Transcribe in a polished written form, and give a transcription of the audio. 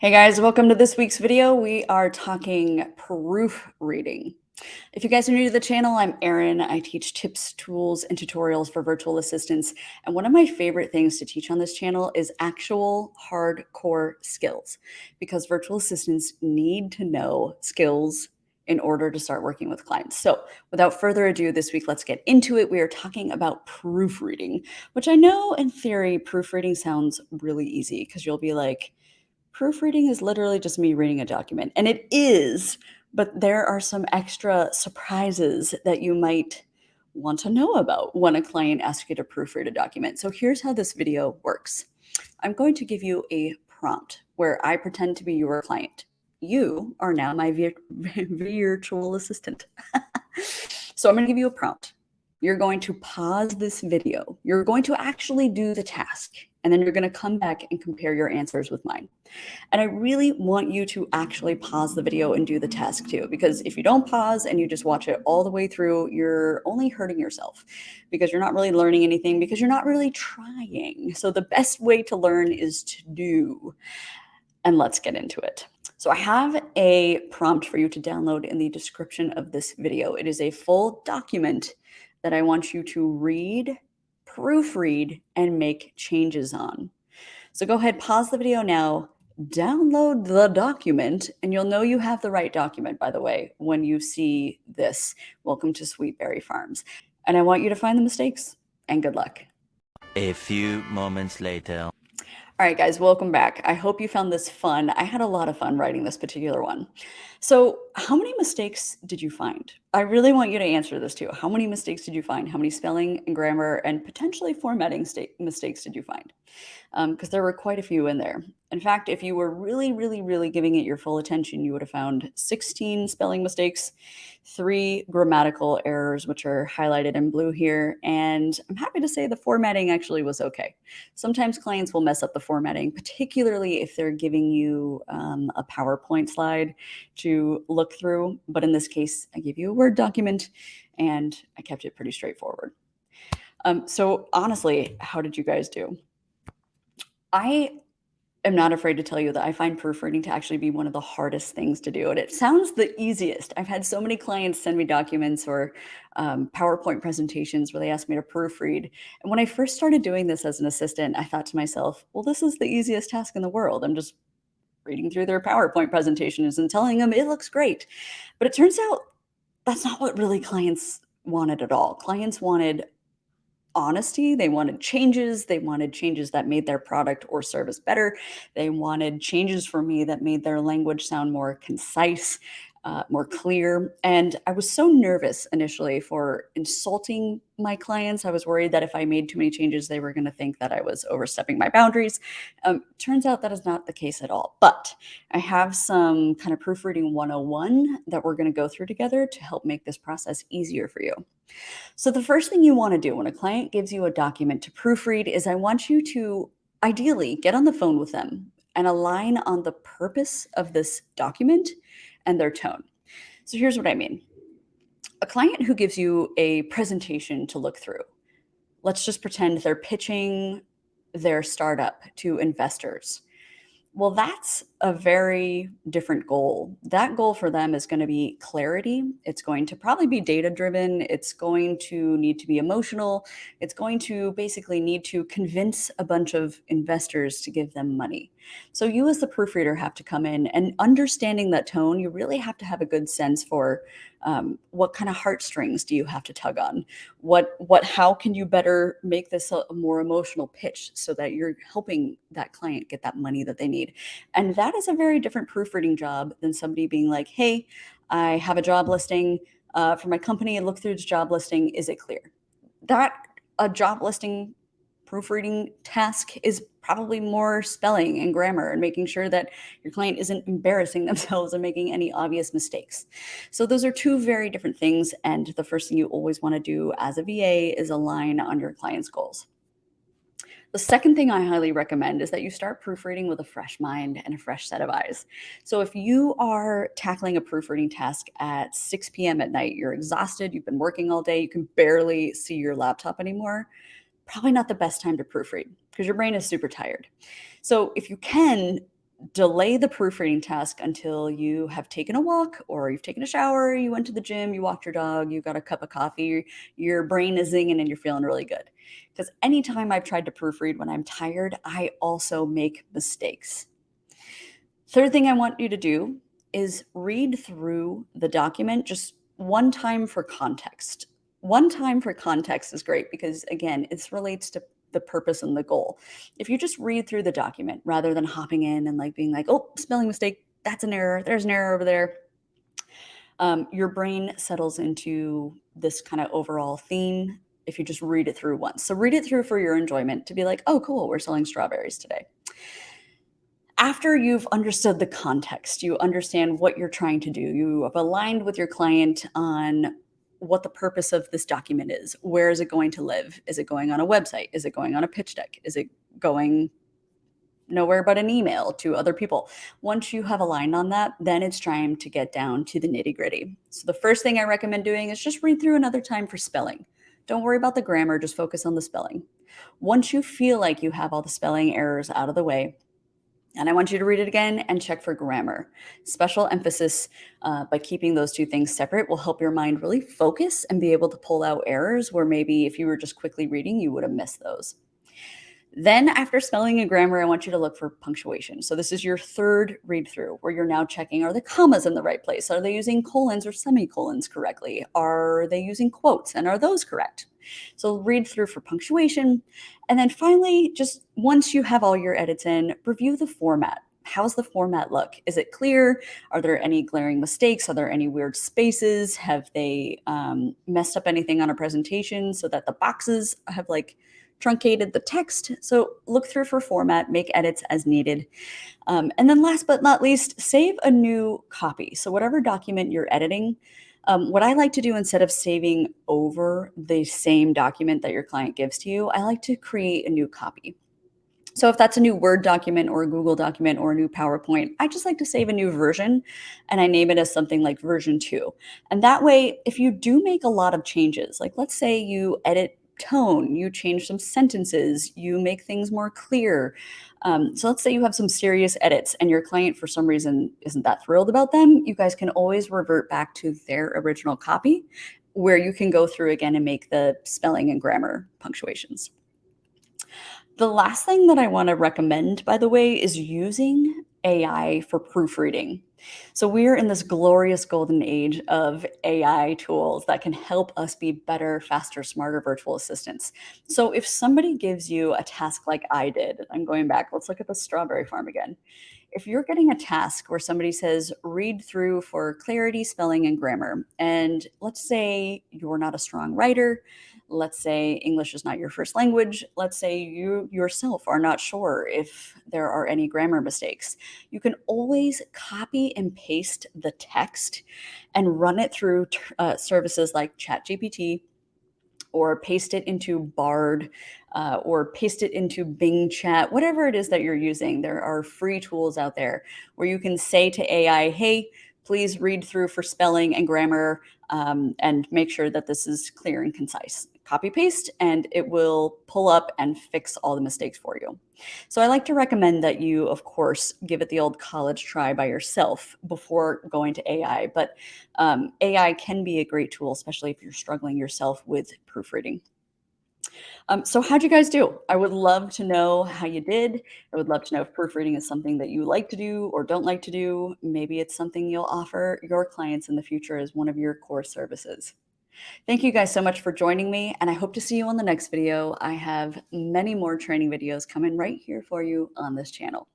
Hey guys, welcome to this week's video. We are talking proofreading. If you guys are new to the channel, I'm Erin. I teach tips, tools, and tutorials for virtual assistants. And one of my favorite things to teach on this channel is actual hardcore skills, because virtual assistants need to know skills in order to start working with clients. So without further ado, this week, let's get into it. We are talking about proofreading, which I know in theory, proofreading sounds really easy because you'll be like, proofreading is literally just me reading a document, and it is, but there are some extra surprises that you might want to know about when a client asks you to proofread a document. So here's how this video works. I'm going to give you a prompt where I pretend to be your client. You are now my virtual assistant. So I'm going to give you a prompt. You're going to pause this video. You're going to actually do the task, and then you're going to come back and compare your answers with mine. And I really want you to actually pause the video and do the task too, because if you don't pause and you just watch it all the way through, you're only hurting yourself because you're not really learning anything, because you're not really trying. So the best way to learn is to do. And let's get into it. So I have a prompt for you to download in the description of this video. It is a full document that I want you to read, proofread, and make changes on. So go ahead, pause the video now, download the document, and you'll know you have the right document, by the way, when you see this. Welcome to Sweetberry Farms. And I want you to find the mistakes, and good luck. A few moments later. All right, guys, welcome back. I hope you found this fun. I had a lot of fun writing this particular one. So how many mistakes did you find? I really want you to answer this too. How many mistakes did you find? How many spelling and grammar and potentially formatting mistakes did you find? Because there were quite a few in there. In fact, if you were really, really, really giving it your full attention, you would have found 16 spelling mistakes, 3 grammatical errors, which are highlighted in blue here. And I'm happy to say the formatting actually was okay. Sometimes clients will mess up the formatting, particularly if they're giving you a PowerPoint slide to look through. But in this case, I gave you a Word document and I kept it pretty straightforward. So honestly, how did you guys do? I am not afraid to tell you that I find proofreading to actually be one of the hardest things to do. And it sounds the easiest. I've had so many clients send me documents or PowerPoint presentations where they ask me to proofread. And when I first started doing this as an assistant, I thought to myself, well, this is the easiest task in the world. I'm just reading through their PowerPoint presentations and telling them it looks great. But it turns out that's not what really clients wanted at all. Clients wanted honesty. They wanted changes. They wanted changes that made their product or service better. They wanted changes for me that made their language sound more concise, more clear. And I was so nervous initially for insulting my clients. I was worried that if I made too many changes, they were going to think that I was overstepping my boundaries. Turns out that is not the case at all. But I have some kind of proofreading 101 that we're going to go through together to help make this process easier for you. So the first thing you want to do when a client gives you a document to proofread is I want you to ideally get on the phone with them and align on the purpose of this document and their tone. So here's what I mean. A client who gives you a presentation to look through, let's just pretend they're pitching their startup to investors. Well, that's a very different goal. That goal for them is going to be clarity. It's going to probably be data driven. It's going to need to be emotional. It's going to basically need to convince a bunch of investors to give them money. So you as the proofreader have to come in, and understanding that tone, you really have to have a good sense for what kind of heartstrings do you have to tug on? How can you better make this a more emotional pitch so that you're helping that client get that money that they need? And that is a very different proofreading job than somebody being like, hey, I have a job listing for my company, and look through this job listing. Is it clear? That a job listing proofreading task is probably more spelling and grammar and making sure that your client isn't embarrassing themselves and making any obvious mistakes. So those are two very different things. And the first thing you always want to do as a VA is align on your client's goals. The second thing I highly recommend is that you start proofreading with a fresh mind and a fresh set of eyes. So if you are tackling a proofreading task at 6 p.m. at night, you're exhausted, you've been working all day, you can barely see your laptop anymore, probably not the best time to proofread because your brain is super tired. So if you can, delay the proofreading task until you have taken a walk or you've taken a shower, you went to the gym, you walked your dog, you got a cup of coffee, your brain is zinging and you're feeling really good. Because anytime I've tried to proofread when I'm tired, I also make mistakes. Third thing I want you to do is read through the document just one time for context. One time for context is great because, again, it relates to the purpose and the goal. If you just read through the document rather than hopping in and like being like, oh, spelling mistake, that's an error, there's an error over there, your brain settles into this kind of overall theme if you just read it through once. So read it through for your enjoyment to be like, oh, cool, we're selling strawberries today. After you've understood the context, you understand what you're trying to do, you have aligned with your client on what the purpose of this document is. Where is it going to live? Is it going on a website? Is it going on a pitch deck? Is it going nowhere but an email to other people? Once you have aligned on that, then it's time to get down to the nitty gritty. So the first thing I recommend doing is just read through another time for spelling. Don't worry about the grammar, just focus on the spelling. Once you feel like you have all the spelling errors out of the way, and I want you to read it again and check for grammar. Special emphasis by keeping those two things separate will help your mind really focus and be able to pull out errors where maybe if you were just quickly reading, you would have missed those. Then after spelling and grammar, I want you to look for punctuation. So this is your third read through where you're now checking, are the commas in the right place? Are they using colons or semicolons correctly? Are they using quotes and are those correct? So read through for punctuation. And then finally, just once you have all your edits in, review the format. How's the format look? Is it clear? Are there any glaring mistakes? Are there any weird spaces? Have they messed up anything on a presentation so that the boxes have like truncated the text? So look through for format, make edits as needed. And then last but not least, save a new copy. So whatever document you're editing, what I like to do instead of saving over the same document that your client gives to you, I like to create a new copy. So if that's a new Word document or a Google document or a new PowerPoint, I just like to save a new version and I name it as something like version 2. And that way, if you do make a lot of changes, like let's say you edit tone, you change some sentences, you make things more clear. So let's say you have some serious edits and your client for some reason isn't that thrilled about them, you guys can always revert back to their original copy where you can go through again and make the spelling and grammar punctuations. The last thing that I want to recommend, by the way, is using AI for proofreading. So we're in this glorious golden age of AI tools that can help us be better, faster, smarter virtual assistants. So if somebody gives you a task like I did, I'm going back, let's look at the strawberry farm again. If you're getting a task where somebody says, read through for clarity, spelling, and grammar, and let's say you're not a strong writer, let's say English is not your first language, let's say you yourself are not sure if there are any grammar mistakes, you can always copy and paste the text and run it through services like ChatGPT or paste it into Bard, or paste it into Bing Chat, whatever it is that you're using. There are free tools out there where you can say to AI, hey, please read through for spelling and grammar and make sure that this is clear and concise. Copy paste, and it will pull up and fix all the mistakes for you. So I like to recommend that you, of course, give it the old college try by yourself before going to AI. But AI can be a great tool, especially if you're struggling yourself with proofreading. So how'd you guys do? I would love to know how you did. I would love to know if proofreading is something that you like to do or don't like to do. Maybe it's something you'll offer your clients in the future as one of your core services. Thank you guys so much for joining me, and I hope to see you on the next video. I have many more training videos coming right here for you on this channel.